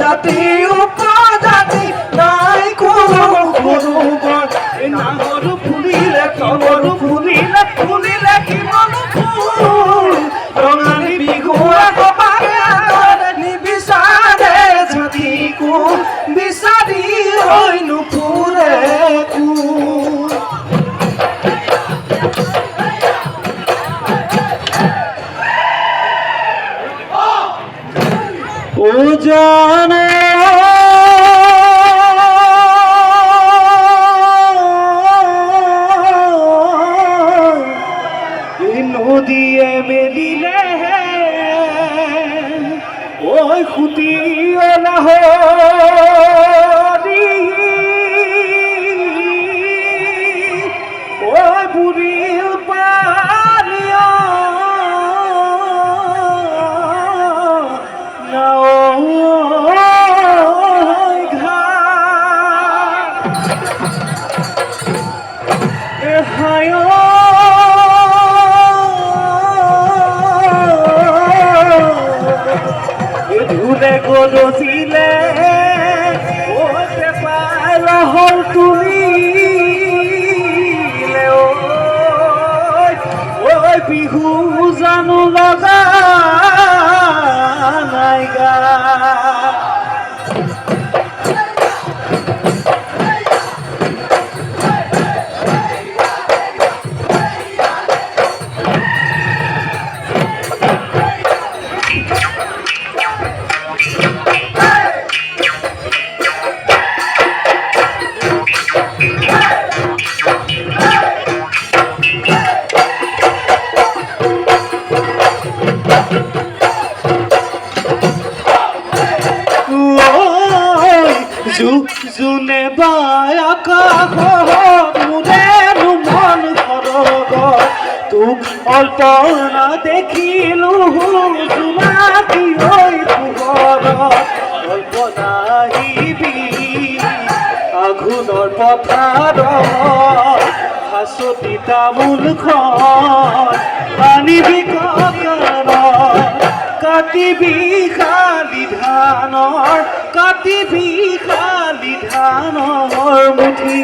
জাতি উপজাতি নাই কোনো গৰুবৰ নাঙৰ ফুলিলে তলৰ ফুলিলে ফুলিলে কিমান ফুল ৰঙালী বিহু নিবিচাৰে জাতি কোন বিচাৰি হৈ নুফুৰে কোন ও জানে নদীয়ে মেলিলে ওই খুটিয়ে নাহরি ওই বুড়িল পারিয়া ধুলে গলছিলে ওতে পাল তুলিলে ওই বিহু জানো লগা নাই গা জুনে বায়াকা মোৰে মন সৰগ তোক অল্প না দেখিলো জোনাকী হৈ পোহৰ অল্প নাহিবি আঘোণৰ পথাৰ হাছতি তামোলখন আনিবি ককাৰ কাটিবি খালি ধানৰ কাটিবি খালি ধানৰ মুঠি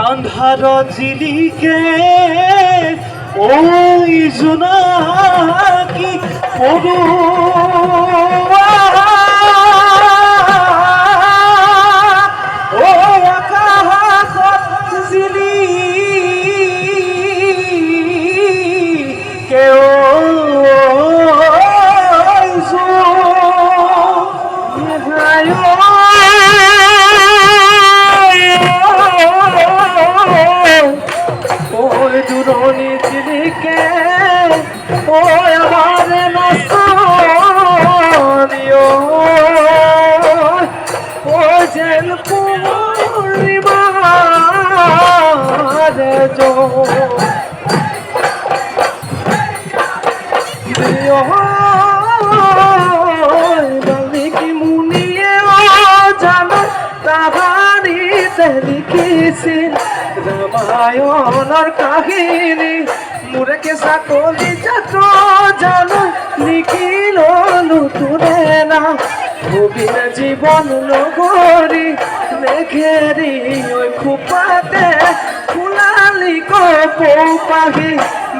আন্ধার জিলিকে ওই জোনাকি পড়ুয়া ও আকাশত জিলিকে দূরনি চিলিকে ও আমার নষ্ট পূর্ণিমারে বাল্মীকি মুনিয়ে জানো তাহারিতে লিখিছিল রামায়ণর কাহিনী মুরে কেসা কলি যাত জানো লিখিল লুতুরে না কবির জীবন নগরী মেঘেরি ওই খুপাতে ফুলালি কপৌ পাহি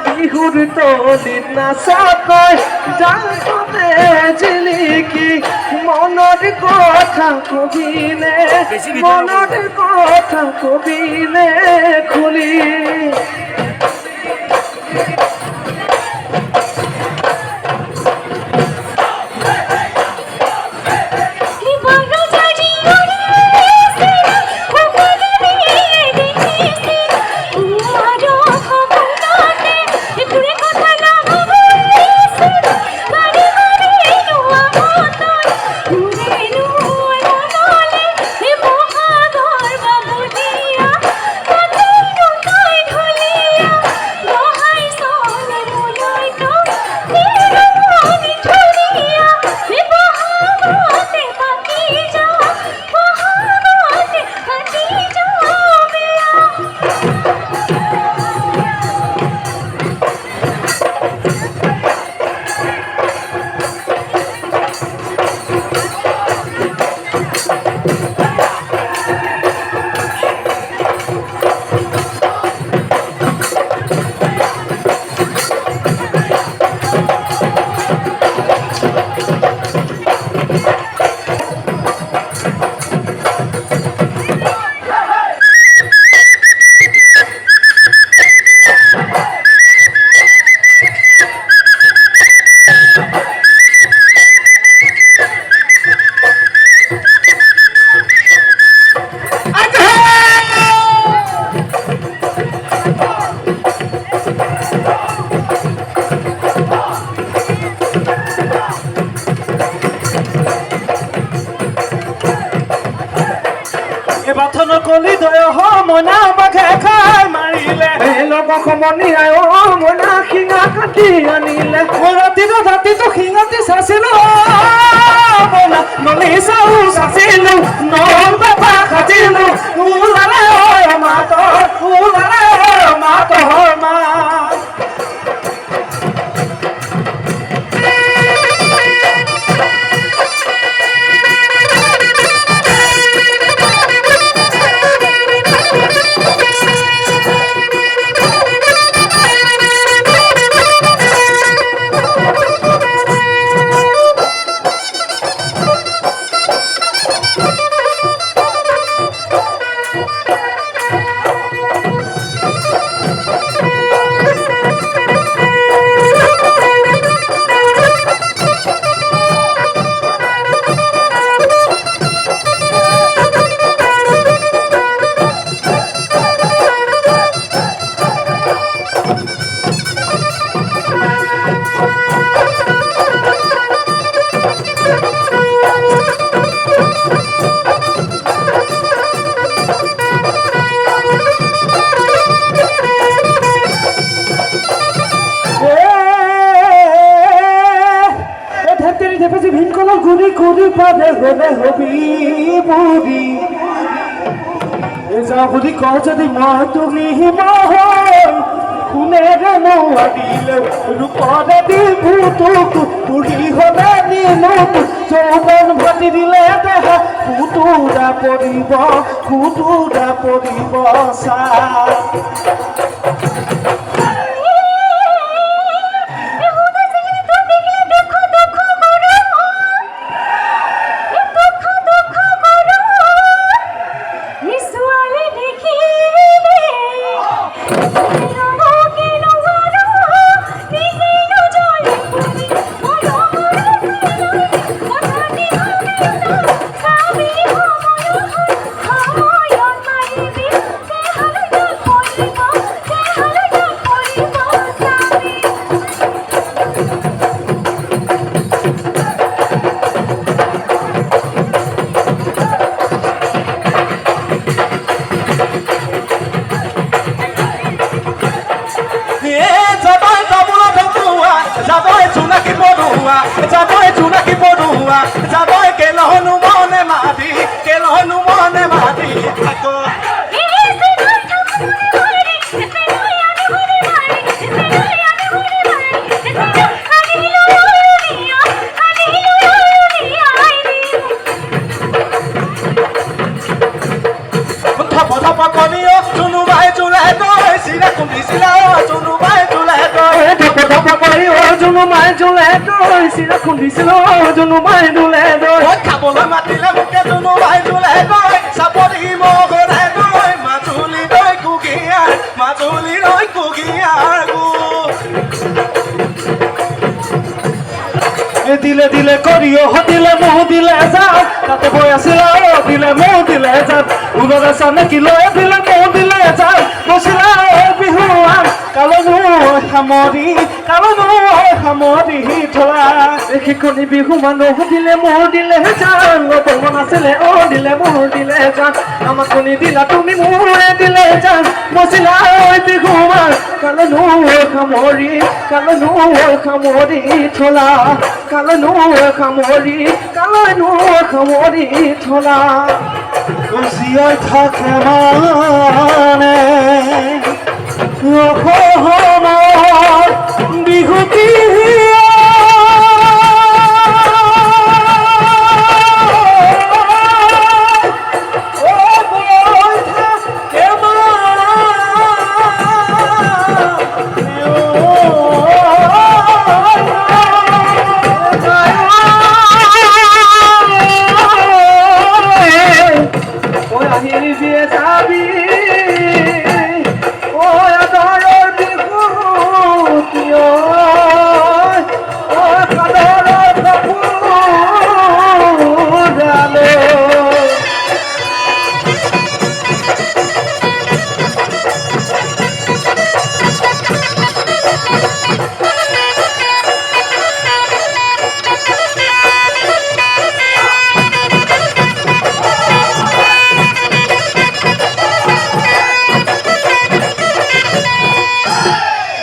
বিহুর তলিত নাচতই জানতে জিলিকি মনৰ কথা কবিলে মনৰ কথা কবিলে খুলি বাথন কলি দয় হ মনা বাঘে খাই মাৰিলে লগক মনি আয় মনা শিঙা কাটি আনিলে ৰাতিটো শিঙাটি চাচিলো মনা নলি চাউ চাচিলো নল বাবা খাজিলো ওলালে মাতৰ মা গুৰি গুৰি পালে হলে হবি বুঢ়ী যা বুলি কওঁ যদি মই তুমি কোনেৰে নোৱাৰিলে ৰূপৰে দিবু তোক বুঢ়ী হলে দিমুক যৌৱন ভাটি দিলে দেহা সুতুৰা পৰিব চা যোৱা যাবই কেলহনো মনে মাতি কেলহনো মনে মাতি থাকো কনিও চুনুবাই চুলাই গৈ চিৰা খুন্দিছিলা চুনুবাই চুলাই গৈ ধপ কৰি জুনুমাই জুলে গৈ চিৰা খুন্দিছিল জুনুমাই দুলে গৈ খাবলৈ মাতিলে মোকে চুনুবাই চুলাই গৈ চাপৰি মগৰাই গৈ মাজুলী ৰৈ কুকিয়াৰ মাজুলী ৰৈ কুকিয়াৰ দিলে দিলে কৰিও দিলে মোহ দিলে যাওঁ তাতে বৈ আছিল দিলে মোহ দিলে যাওঁ উদৰে চানে কি লৈ দিলে মোহ দিলে যাওঁ বচিলা বিহুৱান কালনো সামৰি সামৰি থলা শিকনি বিহু মানুহ দিলে মোহ দিলে যাওঁ বমন আছিলে দিলে মোহ দিলে যাওঁ আমাক কণী দিলা তুমি মোৰে দিলে যাওঁ বচিলা বিহুৱান কালনো সামৰি থলা কালনো সামৰি থলা জীয়াই থাকে মানে অসমৰ বিহুটি